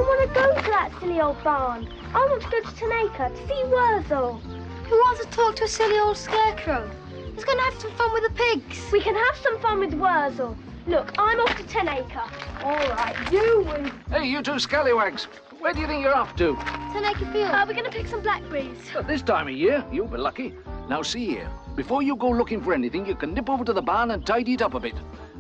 don't want to go to that silly old barn. I want to go to Tanaka to see Worzel. Who wants to talk to a silly old scarecrow? He's going to have some fun with the pigs. We can have some fun with Worzel. Look, I'm off to Tanaka. All right, you win. Hey, you two scallywags. Where do you think you're off to? Tanaka Field. We're going to pick some blackberries. At this time of year, you'll be lucky. Now, see here. Before you go looking for anything, you can nip over to the barn and tidy it up a bit.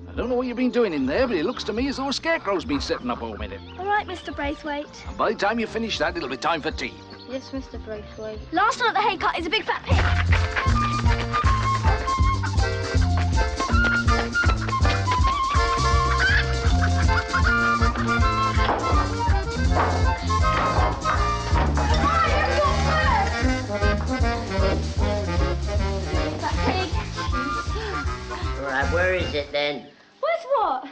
I don't know what you've been doing in there, but it looks to me as though a scarecrow's been setting up home in it. All right, Mr. Braithwaite. And by the time you finish that, it'll be time for tea. Yes, Mr. Braithwaite. Last one at the hay cut is a big fat pig. Where is it then? Where's what?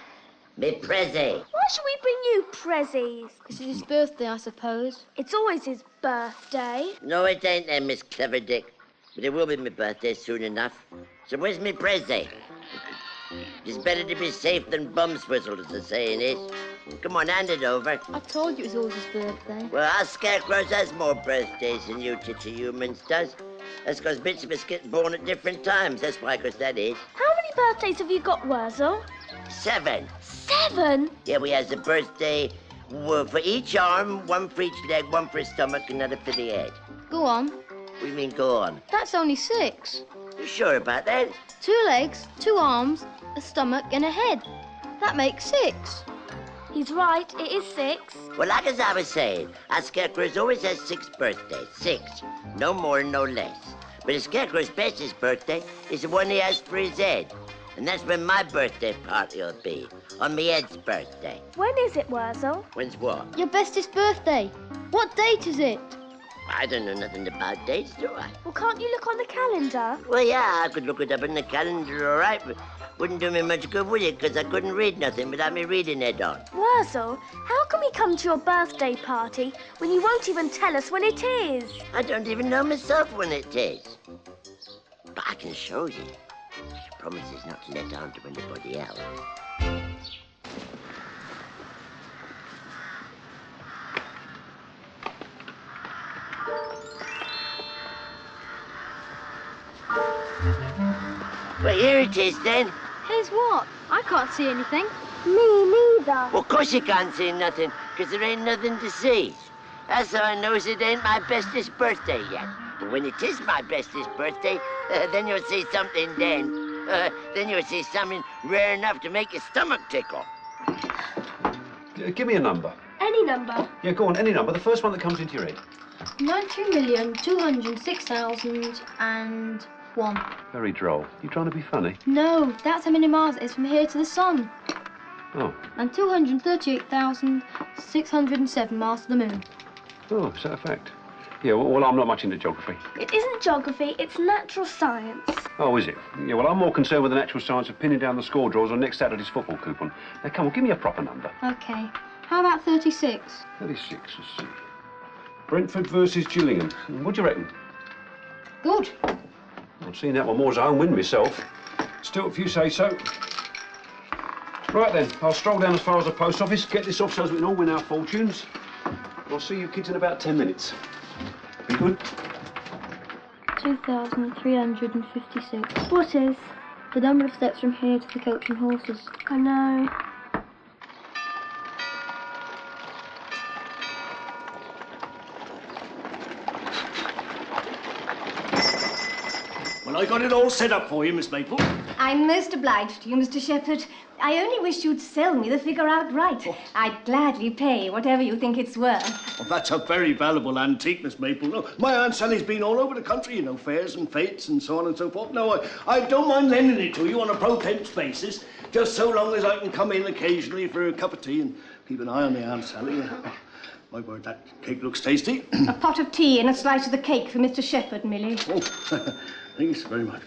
Me prezi. Why should we bring you prezzies? Because it's his birthday, I suppose. It's always his birthday. No, it ain't then, Miss Clever Dick. But it will be my birthday soon enough. So where's me prezi? It's better to be safe than bums whistled, as the saying is. Come on, hand it over. I told you it was always his birthday. Well, us scarecrows has more birthdays than you titchy humans does. That's because bits of us get born at different times. That's why, because that is. How many birthdays have you got, Worzel? 7. 7? Yeah, we has a birthday for each arm, one for each leg, one for his stomach, another for the head. Go on. What do you mean, go on? That's only 6. You sure about that? 2 legs, 2 arms, a stomach and a head. That makes 6. He's right, it is 6. Well, like as I was saying, a scarecrow always has 6 birthdays. 6. No more, no less. But a scarecrow's bestest birthday is the one he has for his head. And that's when my birthday party will be. On me head's birthday. When is it, Worzel? When's what? Your bestest birthday. What date is it? I don't know nothing about dates, do I? Well, can't you look on the calendar? Well, yeah, I could look it up in the calendar, all right, but wouldn't do me much good, would it? Because I couldn't read nothing without me reading it on. Worzel, how can we come to your birthday party when you won't even tell us when it is? I don't even know myself when it is. But I can show you. She promises not to let on to anybody else. Well, here it is, then. Here's what? I can't see anything. Me neither. Well, of course you can't see nothing, because there ain't nothing to see. That's how I knows it ain't my bestest birthday yet. But when it is my bestest birthday, then you'll see something then. Then you'll see something rare enough to make your stomach tickle. Give me a number. Any number. Yeah, go on, any number. The first one that comes into your head. 19,206,001. Very droll. You trying to be funny? No, that's how many miles it is from here to the sun. Oh. And 238,607 miles to the moon. Oh, is that a fact? Yeah, well, I'm not much into geography. It isn't geography, it's natural science. Oh, is it? Yeah, well, I'm more concerned with the natural science of pinning down the score draws on next Saturday's football coupon. Now, come on, give me a proper number. OK. How about 36? 36, let's see. Brentford versus Gillingham. What do you reckon? Good. I've seen that one more as a home win myself. Still, if you say so. Right then, I'll stroll down as far as the post office, get this off so as we can all win our fortunes. I'll see you kids in about 10 minutes. Be good? 2,356. What is? The number of steps from here to the Coach and Horses. I know. Well, I got it all set up for you, Miss Maple. I'm most obliged to you, Mr. Shepherd. I only wish you'd sell me the figure outright. Oh. I'd gladly pay whatever you think it's worth. Well, that's a very valuable antique, Miss Maple. No, my Aunt Sally's been all over the country, you know, fairs and fetes and so on and so forth. No, I don't mind lending it to you on a pro-temps basis, just so long as I can come in occasionally for a cup of tea and keep an eye on the Aunt Sally. My word, that cake looks tasty. A pot of tea and a slice of the cake for Mr. Shepherd, Millie. Oh, thanks very much.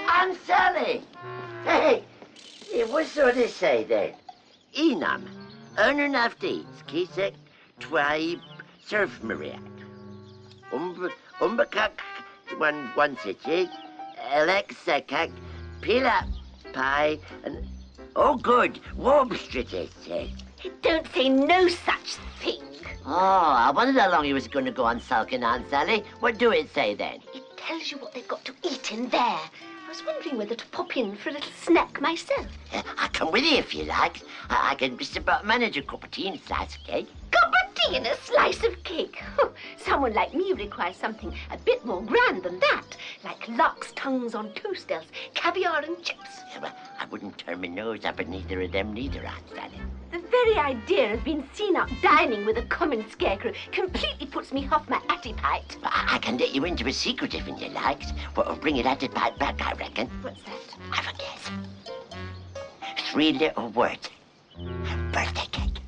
Aunt Sally! Hey, what sort of say then? Enam, earner enough deeds, Kisek, Twaib, Surf Mariac. Umbakak, one city, Alexa, cake, peanut pie, and... Oh, good. Wobstrit, it says. It don't say no such thing. Oh, I wondered how long you was going to go on sulking, Aunt Sally. What do it say, then? It tells you what they've got to eat in there. I was wondering whether to pop in for a little snack myself. I'll come with you if you like. I can just about manage a cup of tea and a slice of cake. Cup of tea and a slice of cake. Someone like me requires something a bit more grand than that. Like lark's tongues on toasters, caviar and chips. Yeah, well, I wouldn't turn my nose up at neither of them neither, Aunt Sally. The very idea of being seen out dining with a common scarecrow completely puts me off my attipite. I can let you into a secret if you like. What'll bring your attitude back, I reckon. What's that? Have a guess. 3 little words. Birthday cake.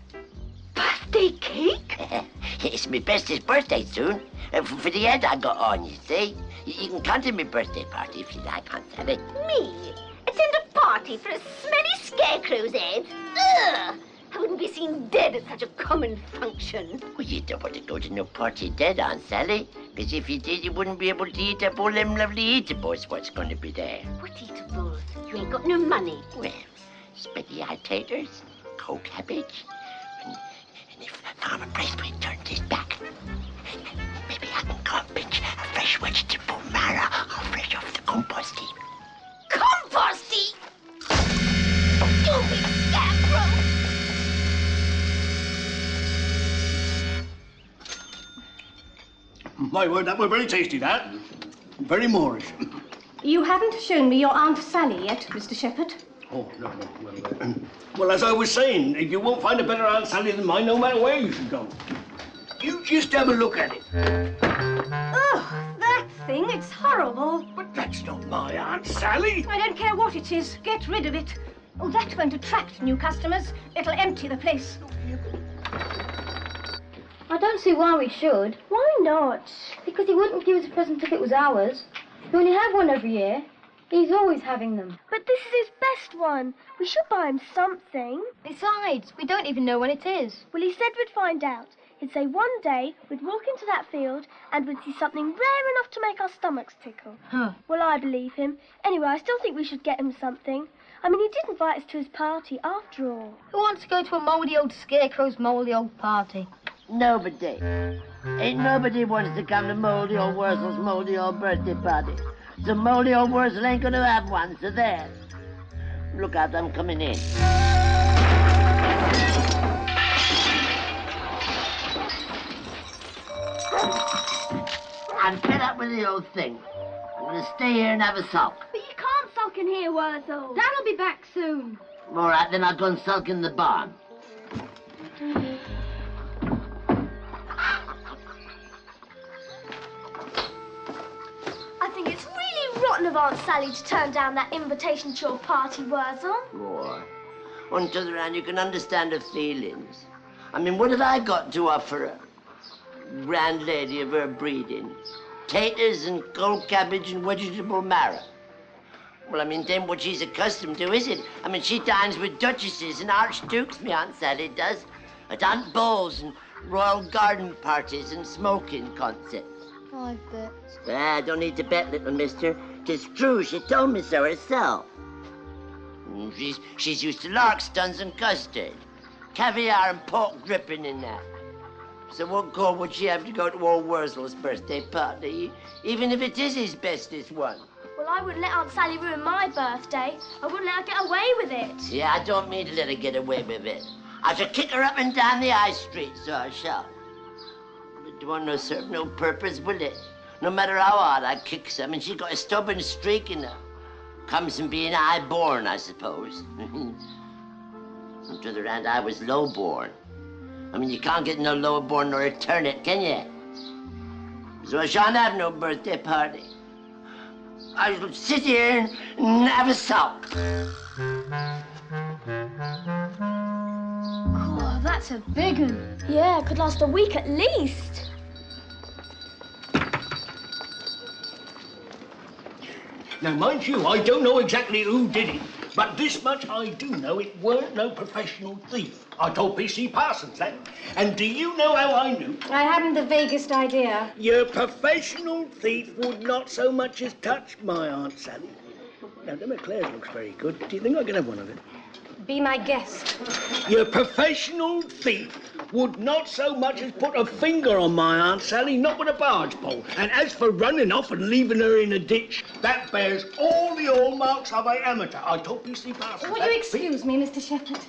Birthday cake? It's my bestest birthday soon. For the head I got on, you see. You can come to my birthday party if you like, Aunt Sally. Me? Attend a party for a smelly scarecrow's head? Ugh! I wouldn't be seen dead at such a common function. Well, you don't want to go to no party dead, Aunt Sally. Because if you did, you wouldn't be able to eat up all them lovely eatables what's going to be there. What eatables? You ain't got no money. Well, spaghetti taters, cold cabbage, and if Farmer Braithwaite turned his back, maybe I can go and pinch a fresh vegetable marrow or fresh off the compost heap. Compost heap? You big scarecrow! My word, that were very tasty, that. Very Moorish. You haven't shown me your Aunt Sally yet, Mr. Shepherd. Oh, no. Well, as I was saying, you won't find a better Aunt Sally than mine no matter where you should go. You just have a look at it. Oh, that thing, it's horrible. But that's not my Aunt Sally. I don't care what it is. Get rid of it. Oh, that won't attract new customers. It'll empty the place. I don't see why we should. Why not? Because he wouldn't give us a present if it was ours. We only have one every year. He's always having them. But this is his best one. We should buy him something. Besides, we don't even know when it is. Well, he said we'd find out. He'd say one day we'd walk into that field and we'd see something rare enough to make our stomachs tickle. Huh. Well, I believe him. Anyway, I still think we should get him something. I mean, he did invite us to his party after all. Who wants to go to a mouldy old scarecrow's mouldy old party? Nobody. Ain't nobody wants to come to Moldy Old Worzel's moldy old birthday party. So Moldy Old Worzel ain't gonna have one, so there. Look out, I'm coming in. I'm fed up with the old thing. I'm gonna stay here and have a sulk. But you can't sulk in here, Worzel. Dad'll be back soon. All right, then I'll go and sulk in the barn. I think it's really rotten of Aunt Sally to turn down that invitation to your party, Worzel. Boy, on the other hand, you can understand her feelings. I mean, what have I got to offer her? Grand lady of her breeding. Taters and cold cabbage and vegetable marrow. Well, I mean, it ain't what she's accustomed to, is it? I mean, she dines with duchesses and archdukes, me Aunt Sally does. At aunt balls and royal garden parties and smoking concerts. 5 bits. Don't need to bet, little mister. 'Tis true, she told me so herself. She's used to lark's tongues and custard. Caviar and pork dripping in that. So what call would she have to go to old Worzel's birthday party, even if it is his bestest one? Well, I wouldn't let Aunt Sally ruin my birthday. I wouldn't let her get away with it. Yeah, I don't mean to let her get away with it. I shall kick her up and down the high street, so I shall. It won't no serve no purpose, will it? No matter how hard I kick some, and she got a stubborn streak in her. Comes from being high-born, I suppose. On the other hand, I was low-born. I mean, you can't get no lower-born nor a turnip, can you? So I shan't have no birthday party. I shall sit here and have a sulk. Oh, that's a big one. Yeah, it could last a week at least. Now, mind you, I don't know exactly who did it, But this much I do know, it weren't no professional thief. I told P.C. Parsons that. And do you know how I knew? I haven't the vaguest idea. Your professional thief would not so much as touch my Aunt Sally. Now, them eclairs looks very good. Do you think I can have one of it? Be my guest. Your professional thief would not so much as put a finger on my Aunt Sally, not with a barge pole. And as for running off and leaving her in a ditch, that bears all the hallmarks of a amateur. I told P.C. Parsons. Would you excuse me, Mr. Shepherd?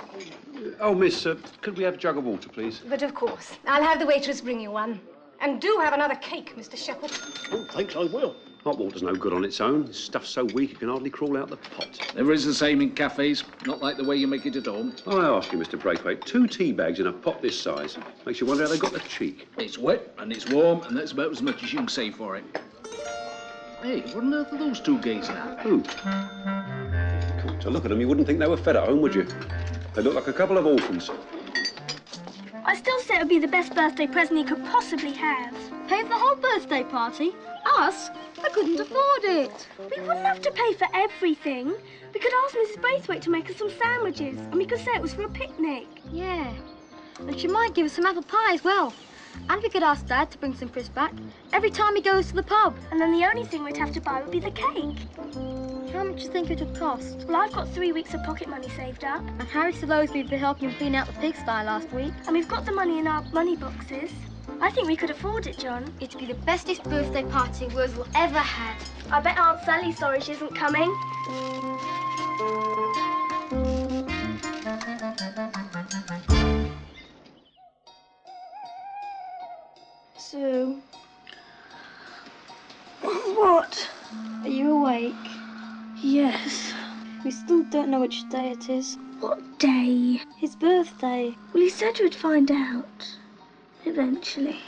Oh, miss, could we have a jug of water, please? But of course. I'll have the waitress bring you one. And do have another cake, Mr. Shepherd. Oh, thanks, I will. Hot water's no good on its own. Stuff's so weak it can hardly crawl out the pot. Never is the same in cafes, not like the way you make it at home. I ask you, Mr. Braithwaite, 2 tea bags in a pot this size. Makes you wonder how they got the cheek. It's wet and it's warm, and that's about as much as you can say for it. Hey, what on earth are those 2 gazing at? Who? Come to look at them, you wouldn't think they were fed at home, would you? They look like a couple of orphans. I still say it would be the best birthday present he could possibly have. Pay for the whole birthday party? Us? I couldn't afford it. We wouldn't have to pay for everything. We could ask Mrs. Braithwaite to make us some sandwiches, and we could say it was for a picnic. Yeah. And she might give us some apple pie as well. And we could ask Dad to bring some crisps back every time he goes to the pub. And then the only thing we'd have to buy would be the cake. How much do you think it would cost? Well, I've got 3 weeks of pocket money saved up. And Harry still owes me for helping him clean out the pigsty last week. And we've got the money in our money boxes. I think we could afford it, John. It'd be the bestest birthday party Worzel ever had. I bet Aunt Sally's sorry she isn't coming. Sue. What? Are you awake? Yes. We still don't know which day it is. What day? His birthday. Well, he said we'd find out. Eventually.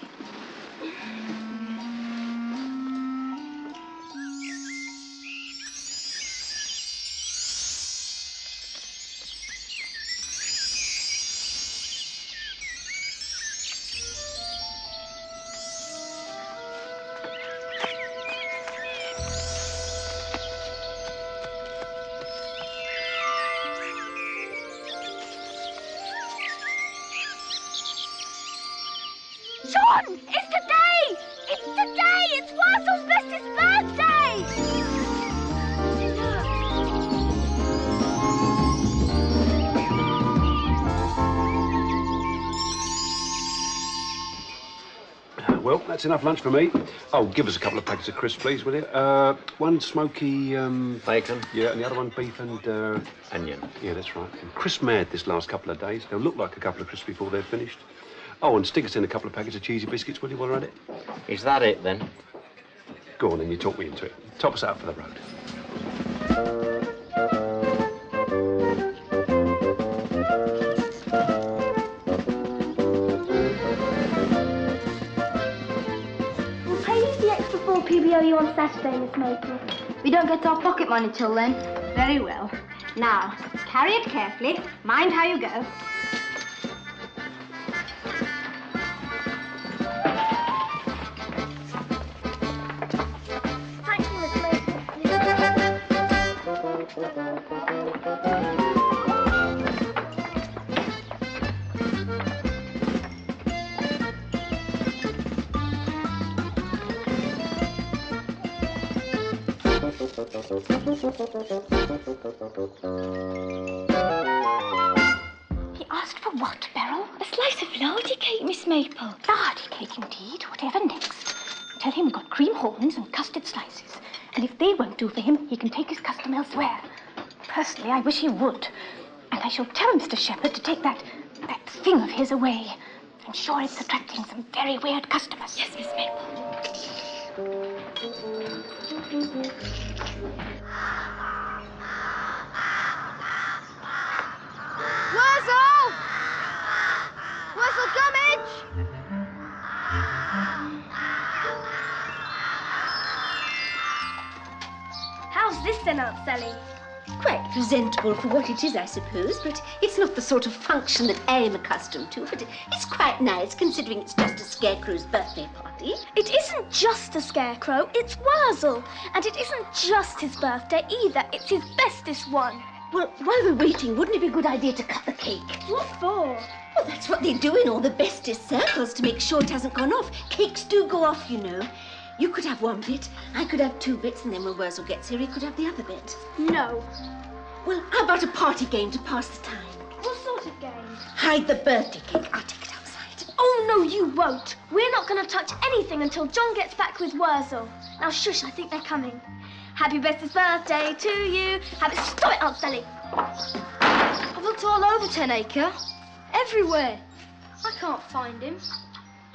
John! It's today! It's today! It's Worzel's bestest birthday! Well, that's enough lunch for me. Oh, give us a couple of packets of crisps, please, will you? One smoky... Bacon? Yeah, and the other one beef and... Onion. Yeah, that's right. I'm crisp mad this last couple of days. They'll look like a couple of crisps before they're finished. Oh, and stick us in a couple of packets of cheesy biscuits, will you, while we're at it? Is that it, then? Go on, then, you talk me into it. Top us out for the road. We'll pay you the extra 4p we owe you on Saturday, Miss Maple. We don't get our pocket money till then. Very well. Now, carry it carefully. Mind how you go. Thank you, Miss Maple. He asked for what, Beryl? A slice of lardy cake, Miss Maple. Lardy cake, indeed. Whatever next? Tell him we got cream horns and custard slices. And if they won't do for him, he can take his custom elsewhere. Personally, I wish he would. And I shall tell Mr. Shepherd to take that thing of his away. I'm sure it's attracting some very weird customers. Yes, Miss Maple. Worzel! Worzel, Gummidge! How's this then, Aunt Sally? Quite presentable for what it is, I suppose, but it's not the sort of function that I am accustomed to. But it's quite nice, considering it's just a scarecrow's birthday party. It isn't just a scarecrow, it's Worzel. And it isn't just his birthday either, it's his bestest one. Well, while we're waiting, wouldn't it be a good idea to cut the cake? What for? Well, that's what they do in all the bestest circles to make sure it hasn't gone off. Cakes do go off, you know. You could have one bit, I could have 2 bits, and then when Worzel gets here, he could have the other bit. No. Well, how about a party game to pass the time? What sort of game? Hide the birthday cake. I'll take it outside. Oh, no, you won't. We're not going to touch anything until John gets back with Worzel. Now, shush, I think they're coming. Happy bestest birthday to you. Stop it, Aunt Sally. I've looked all over 10 Acre. Everywhere. I can't find him.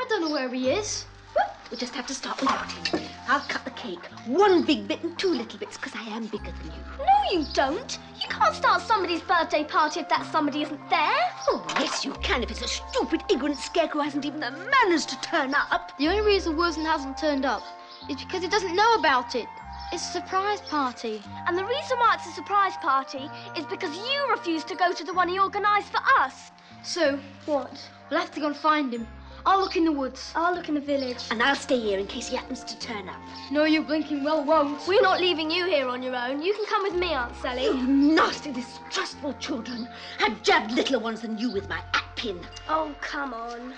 I don't know where he is. Well, we'll just have to start without him. I'll cut the cake. 1 big bit and 2 little bits, because I am bigger than you. No, you don't. You can't start somebody's birthday party if that somebody isn't there. Oh, yes, you can if it's a stupid, ignorant scarecrow who hasn't even the manners to turn up. The only reason Worzel hasn't turned up is because he doesn't know about it. It's a surprise party. And the reason why it's a surprise party is because you refused to go to the one he organised for us. So, What? we'll have to go and find him. I'll look in the woods. I'll look in the village. And I'll stay here in case he happens to turn up. No, you blinking well won't. We're not leaving you here on your own. You can come with me, Aunt Sally. You nasty, distrustful children. I've jabbed littler ones than you with my hat pin. Oh, come on.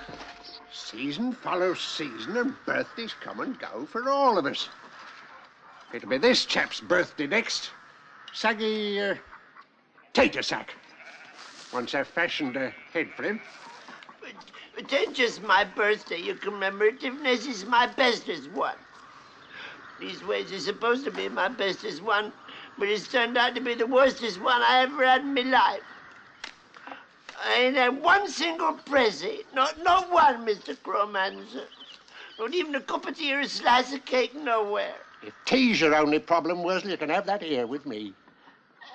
Season follows season and birthdays come and go for all of us. It'll be this chap's birthday next. Saggy, tater sack. Once I've fashioned a head for him. It ain't just my birthday, you commemorativeness is my bestest one. These ways is supposed to be my bestest one, but it's turned out to be the worstest one I ever had in my life. I ain't had 1 single present, not one, Mr. Crowmancer. Not even a cup of tea or a slice of cake nowhere. If tea's your only problem, Worzel, you can have that here with me.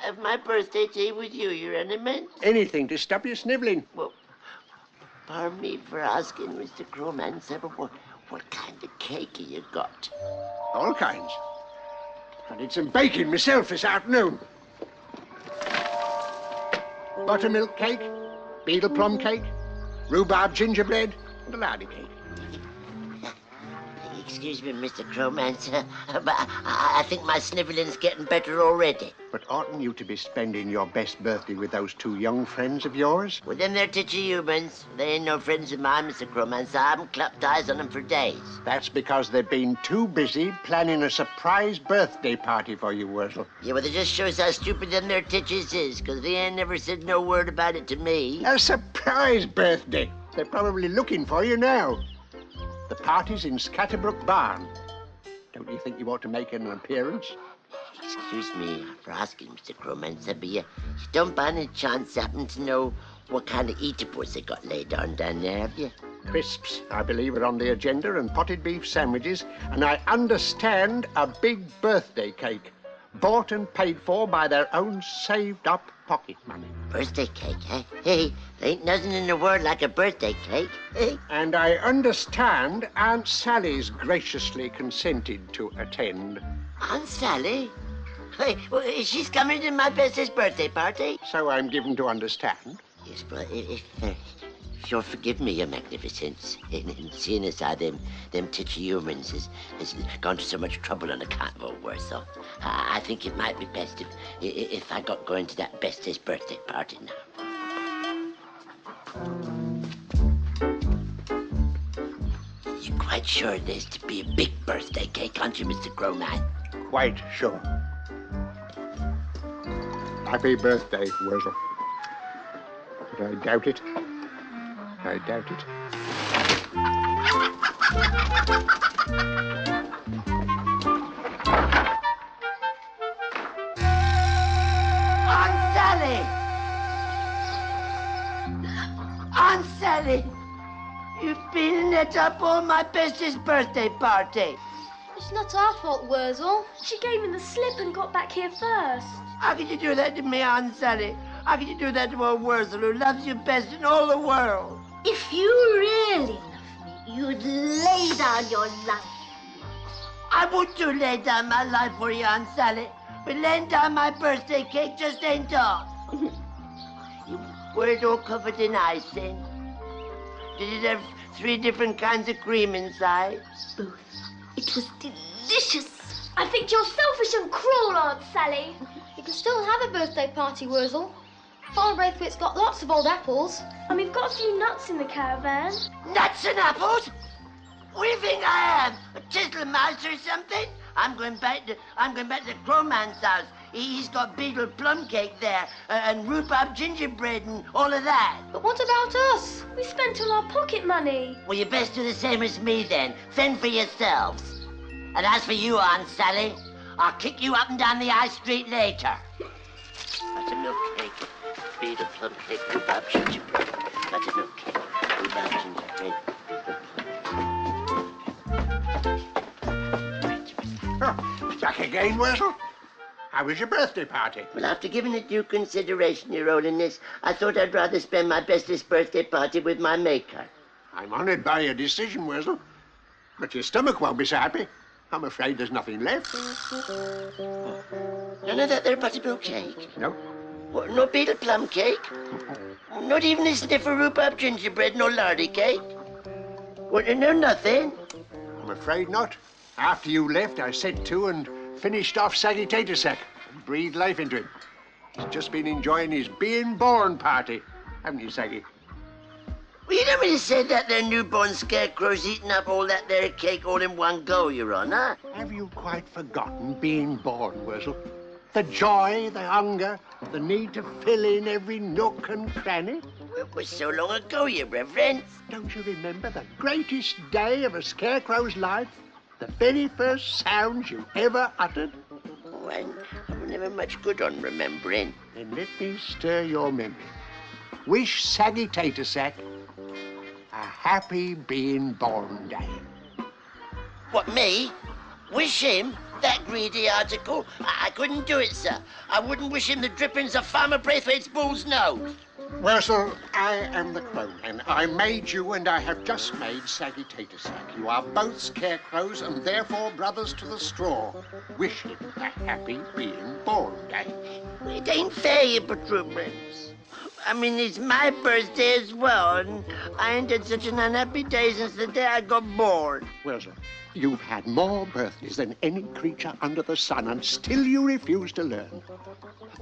Have my birthday tea with you, your eminence? Anything to stop you snivelling. Well, pardon me for asking, Mr. Crowmancer, but what kind of cake have you got? All kinds. I did some baking myself this afternoon. Buttermilk cake, beetle plum cake, rhubarb gingerbread, and a lardy cake. Excuse me, Mr. Crowmancer, but I think my snivelling's getting better already. But oughtn't you to be spending your best birthday with those 2 young friends of yours? Well, them they're titchy humans. They ain't no friends of mine, Mr. Crowmancer. I haven't clapped eyes on them for days. That's because they've been too busy planning a surprise birthday party for you, Worzel. Yeah, well, it just shows how stupid them their titches is, because they ain't never said no word about it to me. A surprise birthday. They're probably looking for you now. The party's in Scatterbrook Barn. Don't you think you ought to make an appearance? Excuse me for asking, Mr. Crowmancer, but you don't by any chance happen to know what kind of eatables they got laid on down there, have you? Crisps, I believe, are on the agenda, and potted beef sandwiches, and I understand a big birthday cake, bought and paid for by their own saved-up pocket money. Birthday cake, eh? Hey, there ain't nothing in the world like a birthday cake. Hey. And I understand Aunt Sally's graciously consented to attend. Aunt Sally? Hey, well, she's coming to my bestest birthday party. So I'm given to understand. Yes, but if you'll forgive me, Your Magnificence, in seeing as how them titchy humans has gone to so much trouble on account of old Worzel, I think it might be best if I got going to that bestest birthday party now. You're quite sure there's to be a big birthday cake, aren't you, Mr. Crowman? Quite sure. Happy birthday, Worzel. But I doubt it. I doubt it. Aunt Sally! Aunt Sally! You've been let up on my bestest birthday party. It's not our fault, Worzel. She gave him the slip and got back here first. How could you do that to me, Aunt Sally? How could you do that to old Worzel, who loves you best in all the world? If you really love me, you'd lay down your life. I would too lay down my life for you, Aunt Sally, but laying down my birthday cake just ain't all. Were it all covered in icing? Did it have 3 different kinds of cream inside? Both. It was delicious. I think you're selfish and cruel, Aunt Sally. It can still have a birthday party, Worzel. Father Braithwaite's got lots of old apples. And we've got a few nuts in the caravan. Nuts and apples? What do you think I am? A chisel mouse or something? I'm going back to the Crowman's house. He's got beetle plum cake there, and rhubarb gingerbread and all of that. But what about us? We spent all our pocket money. Well, you best do the same as me then. Fend for yourselves. And as for you, Aunt Sally, I'll kick you up and down the high street later. Buttermilk cake, beetle plum cake, rhubarb gingerbread. Buttermilk cake, rhubarb gingerbread. Oh, back again, Worzel? How was your birthday party? Well, after giving it due consideration, Your Holiness, I thought I'd rather spend my bestest birthday party with my maker. I'm honoured by your decision, Worzel. But your stomach won't be so happy. I'm afraid there's nothing left. None of that there buttermilk cake? No. What, no beetle plum cake? Not even a sniff of rhubarb gingerbread, no lardy cake? What, no nothing? I'm afraid not. After you left, I set to and finished off Saggy Tater Sack and breathed life into him. He's just been enjoying his being born party, haven't you, Saggy? Well, you don't mean to say that their newborn scarecrow's eating up all that there cake all in one go, Your Honour? Have you quite forgotten being born, Worzel? The joy, the hunger, the need to fill in every nook and cranny? It was so long ago, Your Reverence. Don't you remember the greatest day of a scarecrow's life? The very first sounds you ever uttered? Oh, I'm never much good on remembering. Then let me stir your memory. Wish Saggy Tater Sack a happy being born day. What, me? Wish him? That greedy article? I couldn't do it, sir. I wouldn't wish him the drippings of Farmer Braithwaite's bull's nose. Worzel, I am the Crowman. I made you and I have just made Saggy Tater Sack. You are both scarecrows and therefore brothers to the straw. Wish him a happy being born day. It ain't fair, you patrumens. I mean, it's my birthday as well, and I ain't had such an unhappy day since the day I got born. Worzel, you've had more birthdays than any creature under the sun, and still you refuse to learn.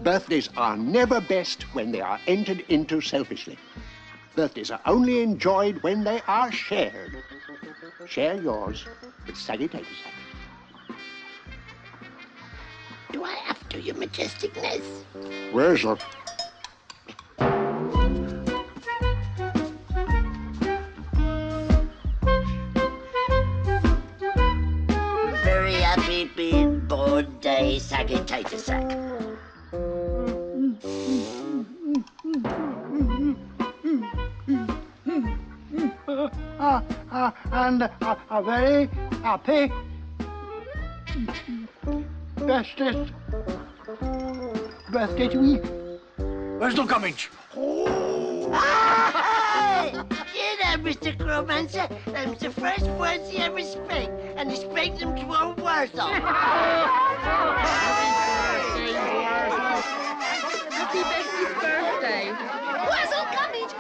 Birthdays are never best when they are entered into selfishly. Birthdays are only enjoyed when they are shared. Share yours with Saggy Tater Sack. Do I have to, your majesticness? Worzel. Very happy being born day, Saggy Tater Sack. And a very happy bestest birthday to me. Where's the Gummidge? Hey! Yeah, Mr. Crowmancer. Them's the first words he ever spake, and he spake them to old Worzel. Happy Betsy's birthday. Worzel, Gummidge!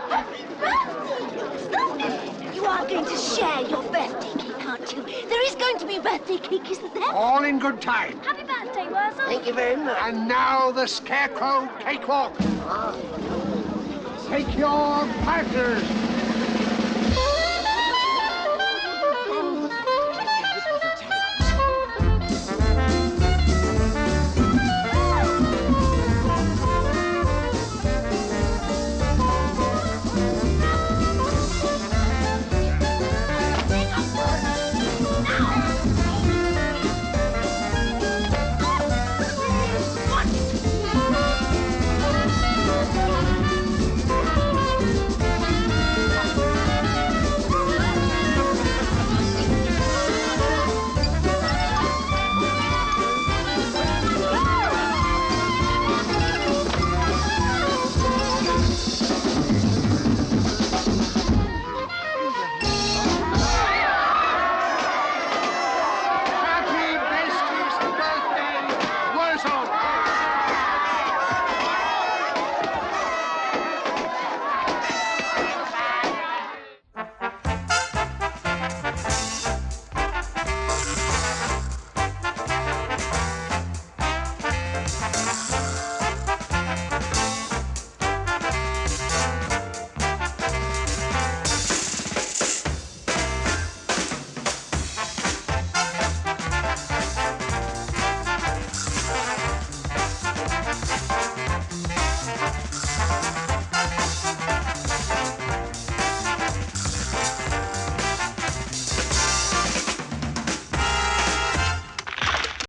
Happy birthday! Stop it! You are going to share your birthday cake, aren't you? There is going to be birthday cake, isn't there? All in good time. Happy birthday, Worzel. Thank you very much. And now the Scarecrow Cakewalk. Take your partners.